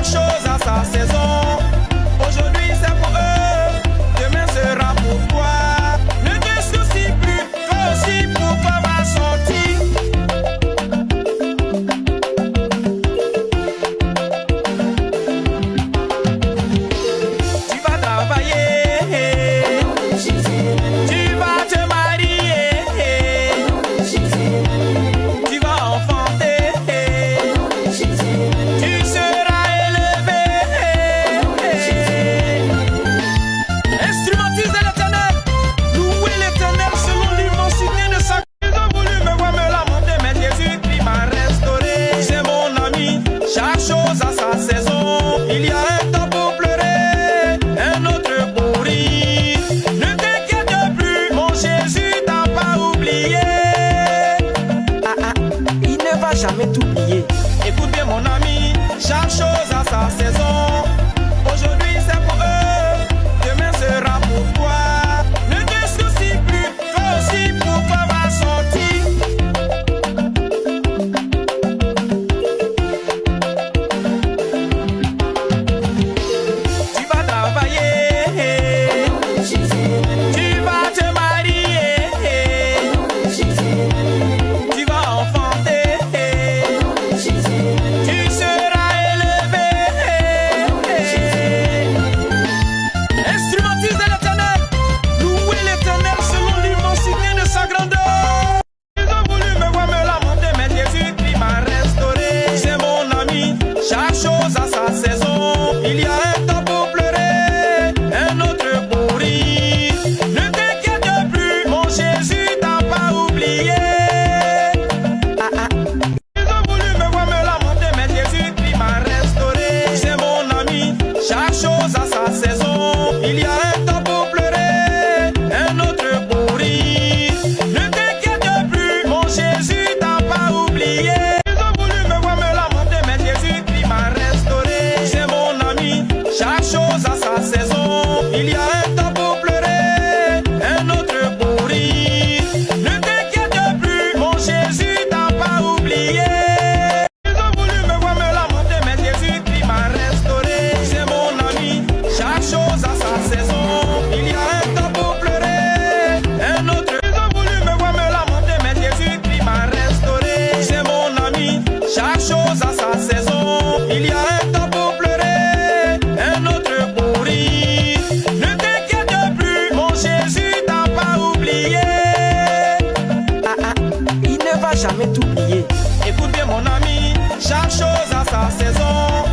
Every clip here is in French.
chose a sa saison. Aujourd'hui c'est pour eux, demain sera pour toi. Ne te soucie plus, toi aussi pourquoi va sortir. Tu vas travailler, tu vas te marier, tu vas enfanter, tu seras élevé. Instrumentise l'Éternel, louez l'Éternel selon l'immensité de sa. Ils ont voulu me voir me lamenter, mais Jésus-Christ m'a restauré. C'est mon ami, chaque chose a sa saison. Il y a un temps pour pleurer, un autre pour rire. Ne t'inquiète plus, mon Jésus t'a pas oublié. Il ne va jamais t'oublier. Écoute bien mon ami, chaque chose a sa saison. Aujourd'hui c'est pour eux, demain sera pour toi. Ne te soucie plus, toi aussi pourquoi va sortir. Tu vas travailler, tu vas te marier, tu vas enfanter, tu seras élevé. Instrumentise l'Éternel, louez l'Éternel selon l'immensité de sa grandeur. Ils ont voulu me voir me lamenter, mais Jésus-Christ m'a restauré. C'est mon ami, chaque chose a sa saison. Il y a un temps pour pleurer, un autre pour rire. Ne t'inquiète plus, mon Jésus t'a pas oublié. Ils ont voulu me voir me lamenter, mais Jésus-Christ m'a restauré. C'est mon ami, chaque chose a sa saison. Il y a un temps pour pleurer, un autre pour rire. Ne t'inquiète plus, mon Jésus t'a pas oublié. Ils ont voulu me voir me lamenter, mais Jésus-Christ m'a restauré. C'est mon ami, chaque chose a sa saison. Il y a un temps pour pleurer, un autre pour rire. Ne t'inquiète plus, mon Jésus t'a pas oublié. Ils ont voulu me voir me lamenter, mais Jésus-Christ m'a restauré. C'est mon ami, chaque chose a sa saison. Il y a un temps pour pleurer, un autre. Ils ont voulu me voir me lamenter, mais Jésus-Christ m'a restauré. C'est mon ami, chaque chose a sa saison. Il y a un temps pour pleurer, un autre pour rire. Ne t'inquiète plus, mon Jésus t'a pas oublié. Il ne va jamais t'oublier. Écoute bien mon ami, chaque chose a sa saison.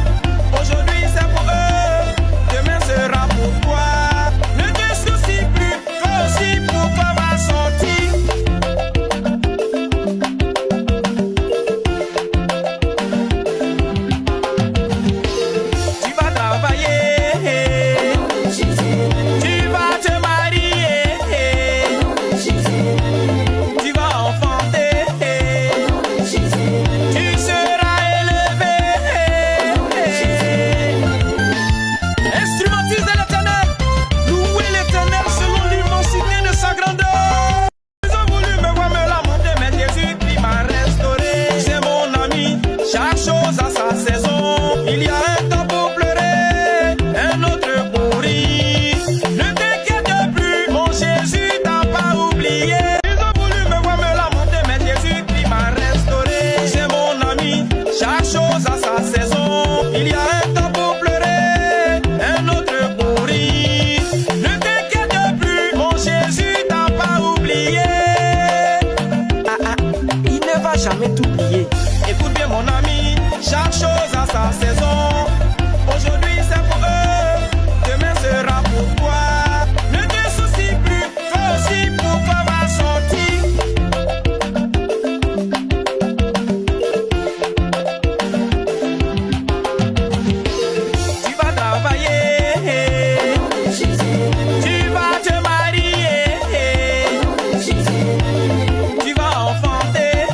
Aujourd'hui c'est pour eux, demain sera pour toi. Ne te soucie plus, toi aussi pourquoi va sortir. Tu vas travailler, tu vas te marier, tu vas enfanter, tu seras élevé. Instrumentise l'Éternel, louez l'Éternel selon l'immensité de sa grandeur. Ils ont voulu me voir me lamenter, mais Jésus-Christ m'a restauré. C'est mon ami, chaque chose a sa saison. Il y a un temps pour pleurer, un autre pour rire. Ne t'inquiète plus, mon Jésus t'a pas oublié. Ils ont voulu me voir me lamenter, mais Jésus-Christ m'a restauré. C'est mon ami, chaque chose a sa saison. Il y a un temps pour pleurer, un autre pour rire. Ne t'inquiète plus, mon Jésus t'a pas oublié. Il ne va jamais t'oublier. Écoute bien mon ami, chaque chose a sa saison. Aujourd'hui c'est pour eux, demain sera pour toi. Ne te soucie plus, toi aussi pourquoi va sortir. Tu vas travailler, tu vas te marier, tu vas enfanter,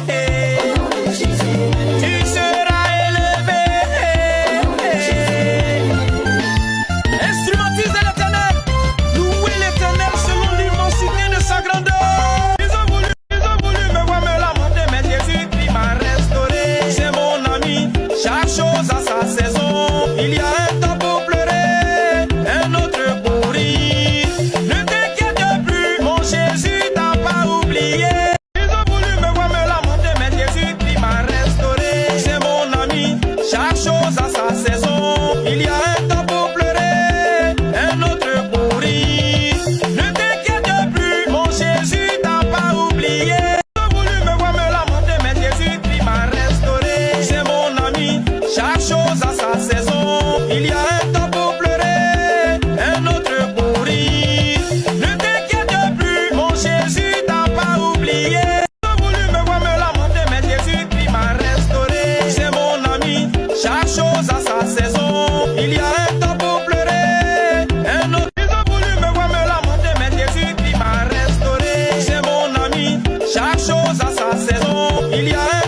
Il y a